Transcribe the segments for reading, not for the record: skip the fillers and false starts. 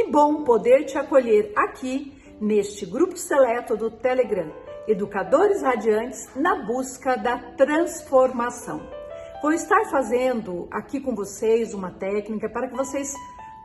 bom poder te acolher aqui neste grupo seleto do Telegram, Educadores Radiantes na busca da transformação. Vou estar fazendo aqui com vocês uma técnica para que vocês,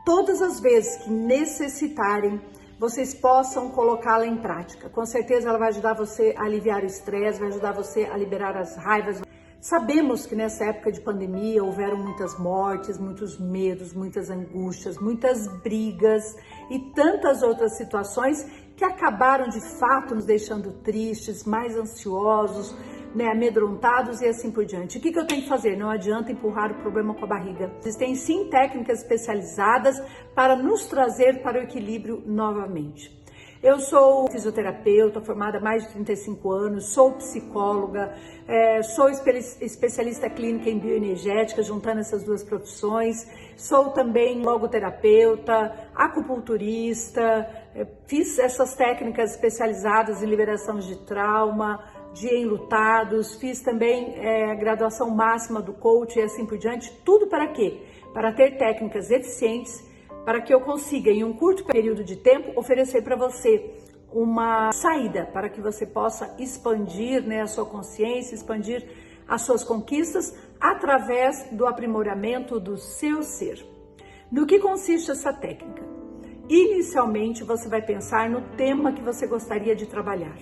todas as vezes que necessitarem, vocês possam colocá-la em prática. Com certeza ela vai ajudar você a aliviar o estresse, vai ajudar você a liberar as raivas. Sabemos que nessa época de pandemia houveram muitas mortes, muitos medos, muitas angústias, muitas brigas e tantas outras situações que acabaram de fato nos deixando tristes, mais ansiosos, amedrontados e assim por diante. O que eu tenho que fazer? Não adianta empurrar o problema com a barriga. Existem sim técnicas especializadas para nos trazer para o equilíbrio novamente. Eu sou fisioterapeuta, formada há mais de 35 anos, sou psicóloga, sou especialista clínica em bioenergética, juntando essas duas profissões, sou também logoterapeuta, acupunturista, fiz essas técnicas especializadas em liberação de trauma, de enlutados, fiz também a graduação máxima do coach e assim por diante. Tudo para quê? Para ter técnicas eficientes, para que eu consiga, em um curto período de tempo, oferecer para você uma saída, para que você possa expandir a sua consciência, expandir as suas conquistas através do aprimoramento do seu ser. No que consiste essa técnica? Inicialmente, você vai pensar no tema que você gostaria de trabalhar.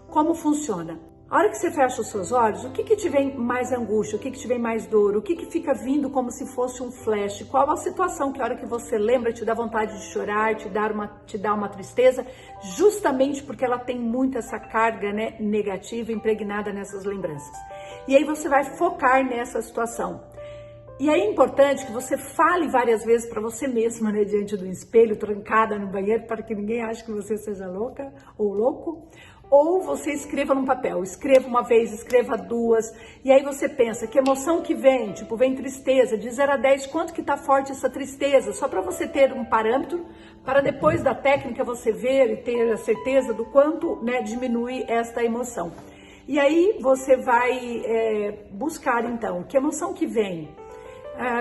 Como funciona? A hora que você fecha os seus olhos, o que te vem mais angústia, o que te vem mais dor, o que fica vindo como se fosse um flash? Qual a situação que a hora que você lembra te dá vontade de chorar, te dá uma tristeza, justamente porque ela tem muito essa carga negativa impregnada nessas lembranças. E aí você vai focar nessa situação. E aí é importante que você fale várias vezes para você mesma, diante do espelho, trancada no banheiro, para que ninguém ache que você seja louca ou louco. Ou você escreva num papel, escreva uma vez, escreva duas, e aí você pensa, que emoção que vem? Tipo, vem tristeza, de 0 a 10, quanto que tá forte essa tristeza? Só para você ter um parâmetro, para depois da técnica você ver e ter a certeza do quanto diminui esta emoção. E aí você vai buscar então, que emoção que vem?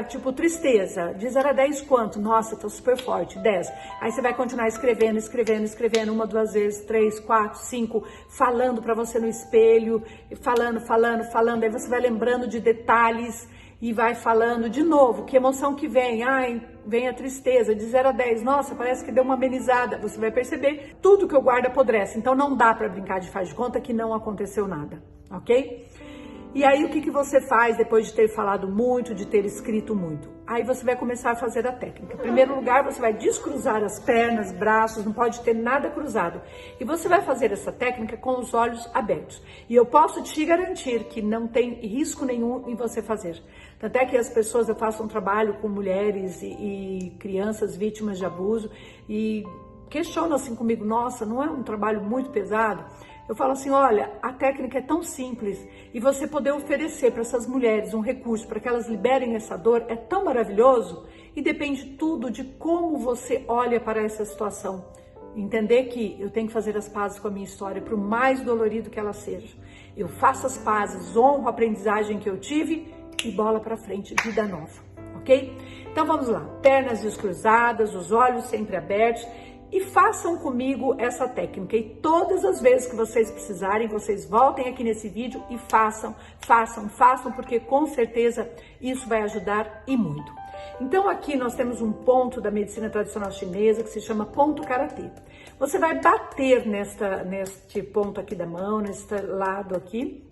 Tipo, tristeza, de 0 a 10 quanto? Nossa, tô super forte, 10. Aí você vai continuar escrevendo, 1, 2 vezes, 3, 4, 5, falando pra você no espelho, falando, aí você vai lembrando de detalhes e vai falando de novo, que emoção que vem? Vem a tristeza, de 0 a 10, nossa, parece que deu uma amenizada. Você vai perceber, tudo que eu guardo apodrece, então não dá pra brincar de faz de conta que não aconteceu nada, ok? E aí o que você faz depois de ter falado muito, de ter escrito muito? Aí você vai começar a fazer a técnica. Em primeiro lugar, você vai descruzar as pernas, braços, não pode ter nada cruzado. E você vai fazer essa técnica com os olhos abertos. E eu posso te garantir que não tem risco nenhum em você fazer. Tanto é que as pessoas, eu faço um trabalho com mulheres e crianças vítimas de abuso e questionam assim comigo, nossa, não é um trabalho muito pesado? Eu falo assim, olha, a técnica é tão simples e você poder oferecer para essas mulheres um recurso para que elas liberem essa dor é tão maravilhoso e depende tudo de como você olha para essa situação. Entender que eu tenho que fazer as pazes com a minha história, por mais dolorido que ela seja. Eu faço as pazes, honro a aprendizagem que eu tive e bola para frente, vida nova, ok? Então vamos lá, pernas descruzadas, os olhos sempre abertos. E façam comigo essa técnica. E todas as vezes que vocês precisarem, vocês voltem aqui nesse vídeo e façam, porque com certeza isso vai ajudar e muito. Então aqui nós temos um ponto da medicina tradicional chinesa que se chama ponto karatê. Você vai bater neste ponto aqui da mão, nesse lado aqui,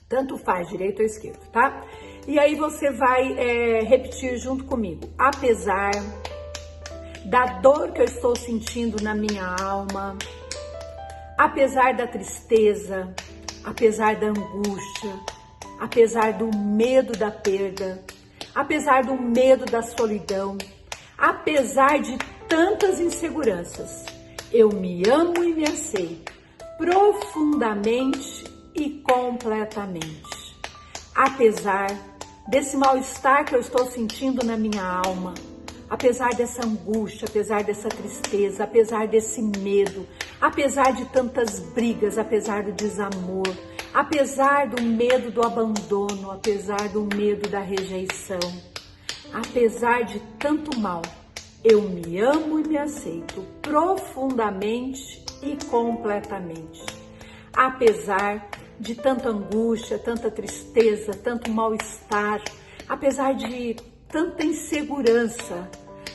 tanto faz, direito ou esquerdo, tá? E aí você vai repetir junto comigo. Apesar da dor que eu estou sentindo na minha alma, apesar da tristeza, apesar da angústia, apesar do medo da perda, apesar do medo da solidão, apesar de tantas inseguranças, eu me amo e me aceito profundamente e completamente. Apesar desse mal-estar que eu estou sentindo na minha alma, apesar dessa angústia, apesar dessa tristeza, apesar desse medo, apesar de tantas brigas, apesar do desamor, apesar do medo do abandono, apesar do medo da rejeição, apesar de tanto mal, Eu me amo e me aceito profundamente e completamente. Apesar de tanta angústia, tanta tristeza, tanto mal-estar, apesar de tanta insegurança,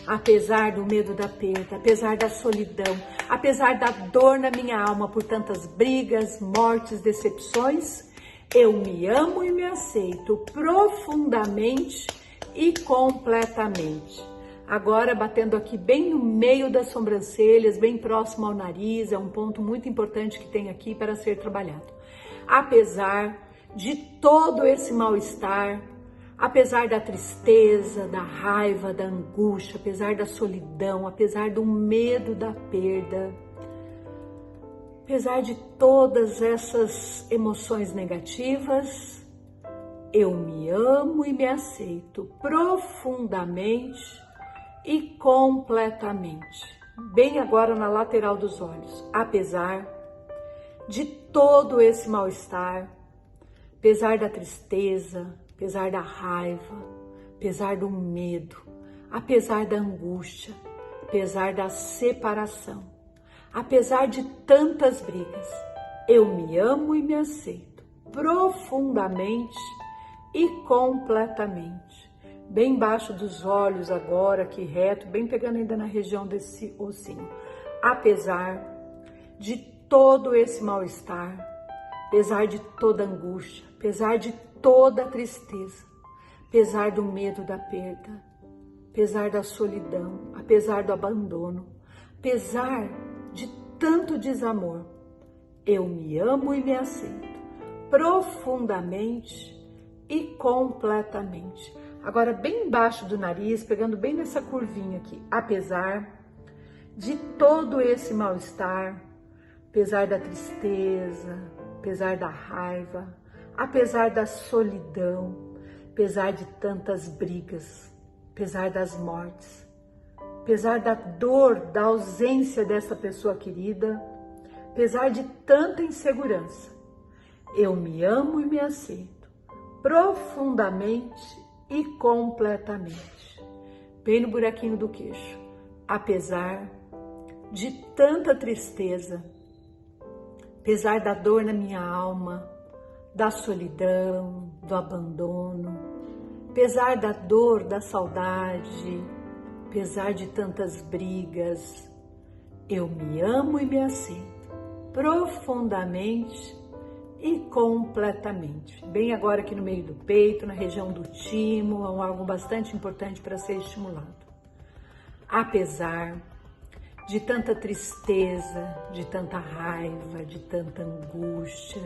apesar do medo da perda, apesar da solidão, apesar da dor na minha alma por tantas brigas, mortes, decepções, eu me amo e me aceito profundamente e completamente. Agora, batendo aqui bem no meio das sobrancelhas, bem próximo ao nariz, é um ponto muito importante que tem aqui para ser trabalhado. Apesar de todo esse mal-estar, apesar da tristeza, da raiva, da angústia, apesar da solidão, apesar do medo da perda, apesar de todas essas emoções negativas, eu me amo e me aceito profundamente e completamente. Bem agora na lateral dos olhos, apesar de todo esse mal-estar, apesar da tristeza, apesar da raiva, apesar do medo, apesar da angústia, apesar da separação, apesar de tantas brigas, eu me amo e me aceito profundamente e completamente. Bem embaixo dos olhos agora, aqui reto, bem pegando ainda na região desse ossinho. Apesar de todo esse mal-estar, apesar de toda angústia, apesar de toda tristeza, apesar do medo da perda, apesar da solidão, apesar do abandono, apesar de tanto desamor, eu me amo e me aceito profundamente e completamente. Agora bem embaixo do nariz, pegando bem nessa curvinha aqui, apesar de todo esse mal-estar, apesar da tristeza, apesar da raiva, apesar da solidão, apesar de tantas brigas, apesar das mortes, apesar da dor, da ausência dessa pessoa querida, apesar de tanta insegurança, eu me amo e me aceito profundamente e completamente. Bem no buraquinho do queixo, apesar de tanta tristeza, apesar da dor na minha alma, da solidão, do abandono, apesar da dor, da saudade, apesar de tantas brigas, eu me amo e me aceito profundamente e completamente. Bem agora aqui no meio do peito, na região do timo, é um órgão bastante importante para ser estimulado. Apesar de tanta tristeza, de tanta raiva, de tanta angústia,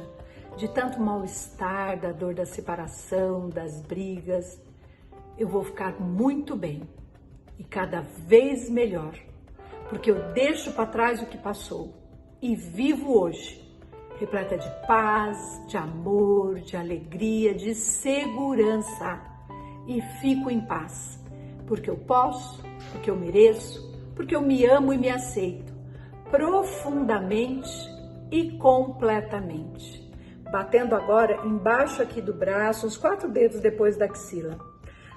de tanto mal-estar, da dor da separação, das brigas, eu vou ficar muito bem e cada vez melhor, porque eu deixo para trás o que passou e vivo hoje, repleta de paz, de amor, de alegria, de segurança, e fico em paz, porque eu posso, porque eu mereço, porque eu me amo e me aceito profundamente e completamente. Batendo agora embaixo aqui do braço, os 4 dedos depois da axila.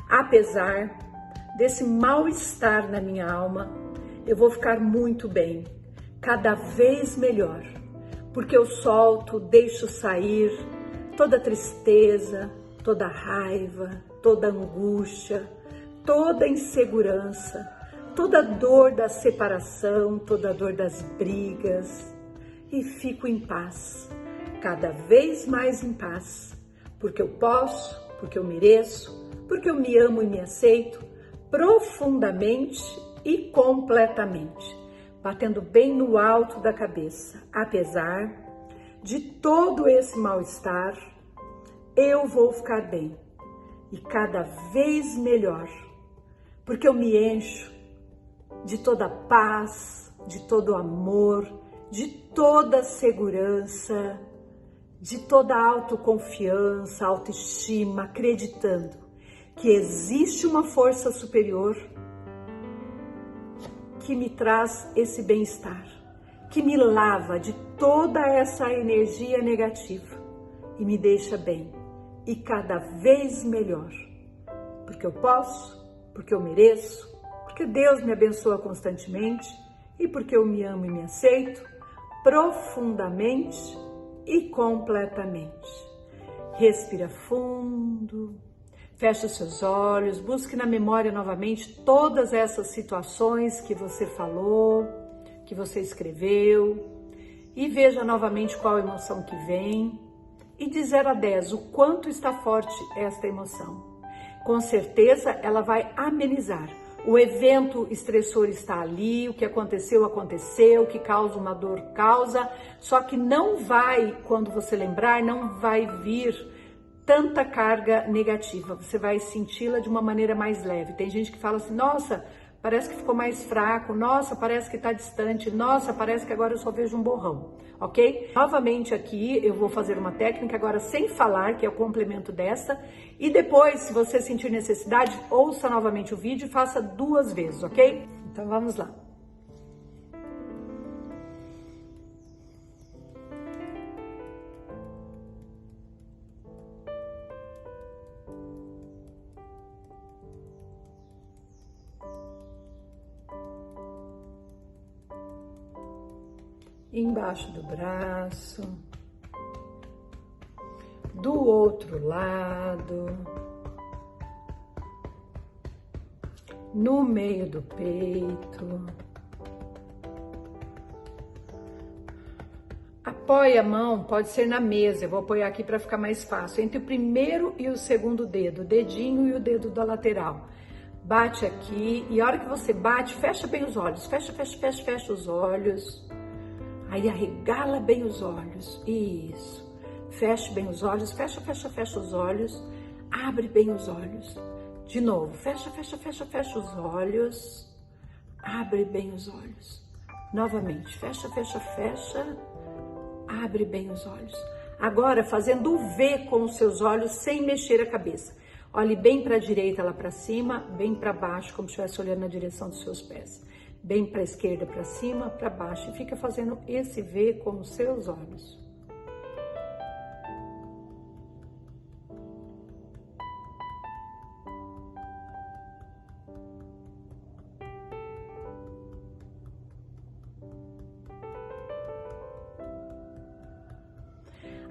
Apesar desse mal-estar na minha alma, eu vou ficar muito bem, cada vez melhor, porque eu solto, deixo sair toda tristeza, toda raiva, toda angústia, toda insegurança, toda dor da separação, toda dor das brigas, e fico em paz, cada vez mais em paz, porque eu posso, porque eu mereço, porque eu me amo e me aceito profundamente e completamente, batendo bem no alto da cabeça. Apesar de todo esse mal-estar, eu vou ficar bem e cada vez melhor, porque eu me encho de toda paz, de todo amor, de toda segurança, de toda autoconfiança, autoestima, acreditando que existe uma força superior que me traz esse bem-estar, que me lava de toda essa energia negativa e me deixa bem e cada vez melhor, porque eu posso, porque eu mereço, porque Deus me abençoa constantemente e porque eu me amo e me aceito profundamente e completamente. Respira fundo, fecha os seus olhos, busque na memória novamente todas essas situações que você falou, que você escreveu, e veja novamente qual emoção que vem, e de 0 a 10, o quanto está forte esta emoção. Com certeza ela vai amenizar. O evento estressor está ali, o que aconteceu, aconteceu, o que causa uma dor, causa, só que não vai, quando você lembrar, não vai vir tanta carga negativa, você vai senti-la de uma maneira mais leve. Tem gente que fala assim, nossa, parece que ficou mais fraco, nossa, parece que está distante, nossa, parece que agora eu só vejo um borrão, ok? Novamente aqui eu vou fazer uma técnica agora sem falar, que é o complemento desta, e depois, se você sentir necessidade, ouça novamente o vídeo e faça 2 vezes, ok? Então vamos lá. Embaixo do braço, do outro lado, no meio do peito. Apoie a mão, pode ser na mesa, eu vou apoiar aqui para ficar mais fácil, entre o primeiro e o segundo dedo, o dedinho e o dedo da lateral. Bate aqui e a hora que você bate, fecha bem os olhos, fecha os olhos. Aí arregala bem os olhos, isso. Feche bem os olhos, fecha os olhos. Abre bem os olhos. De novo, fecha os olhos. Abre bem os olhos. Novamente, fecha. Abre bem os olhos. Agora, fazendo o V com os seus olhos, sem mexer a cabeça. Olhe bem para a direita, lá para cima, bem para baixo, como se estivesse olhando na direção dos seus pés. Bem para a esquerda, para cima, para baixo. E fica fazendo esse V com os seus olhos.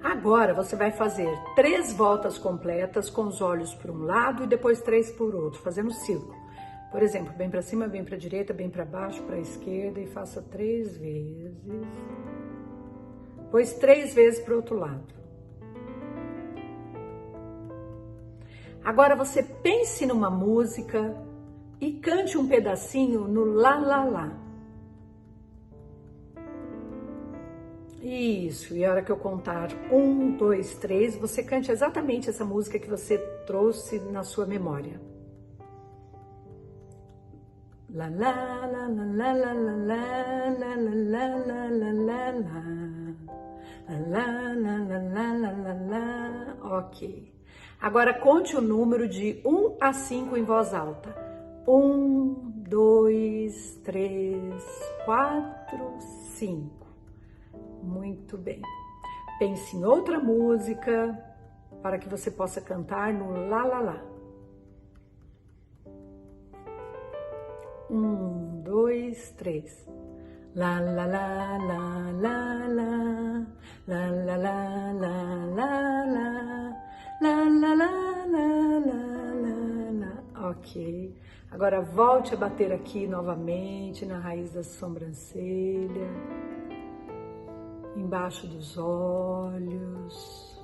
Agora você vai fazer 3 voltas completas com os olhos para um lado e depois 3 por outro, fazendo círculo. Por exemplo, bem para cima, bem para a direita, bem para baixo, para a esquerda e faça 3 vezes. Depois 3 vezes para o outro lado. Agora você pense numa música e cante um pedacinho no lá, lá, lá. Isso, e a hora que eu contar 1, 2, 3, você cante exatamente essa música que você trouxe na sua memória. La la la la la la la la la la la la la. Ok. Agora conte o número de 1 a 5 em voz alta. 1, 2, 3, 4, 5. Muito bem. Pense em outra música para que você possa cantar no lá, lá, lá. 1, 2, 3. La la la la la la la la la la la la. Ok. Agora volte a bater aqui novamente na raiz da sobrancelha, embaixo dos olhos,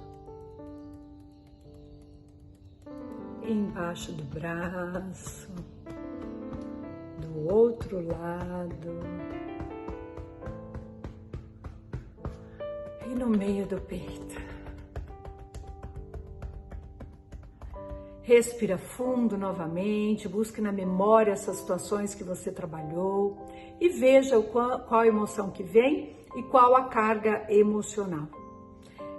embaixo do braço, do outro lado e no meio do peito. Respira fundo novamente, busque na memória essas situações que você trabalhou e veja qual a emoção que vem e qual a carga emocional.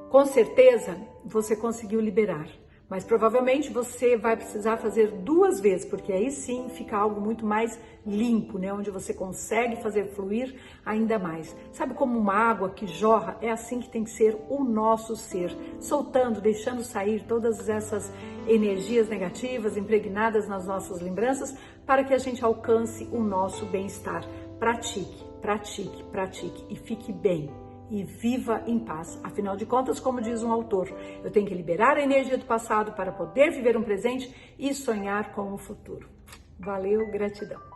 Com certeza você conseguiu liberar, Mas provavelmente você vai precisar fazer 2 vezes, porque aí sim fica algo muito mais limpo, né? Onde você consegue fazer fluir ainda mais. Sabe como uma água que jorra? É assim que tem que ser o nosso ser, soltando, deixando sair todas essas energias negativas impregnadas nas nossas lembranças para que a gente alcance o nosso bem-estar. Pratique, pratique, pratique e fique bem. E viva em paz. Afinal de contas, como diz um autor, eu tenho que liberar a energia do passado para poder viver um presente e sonhar com o futuro. Valeu, gratidão.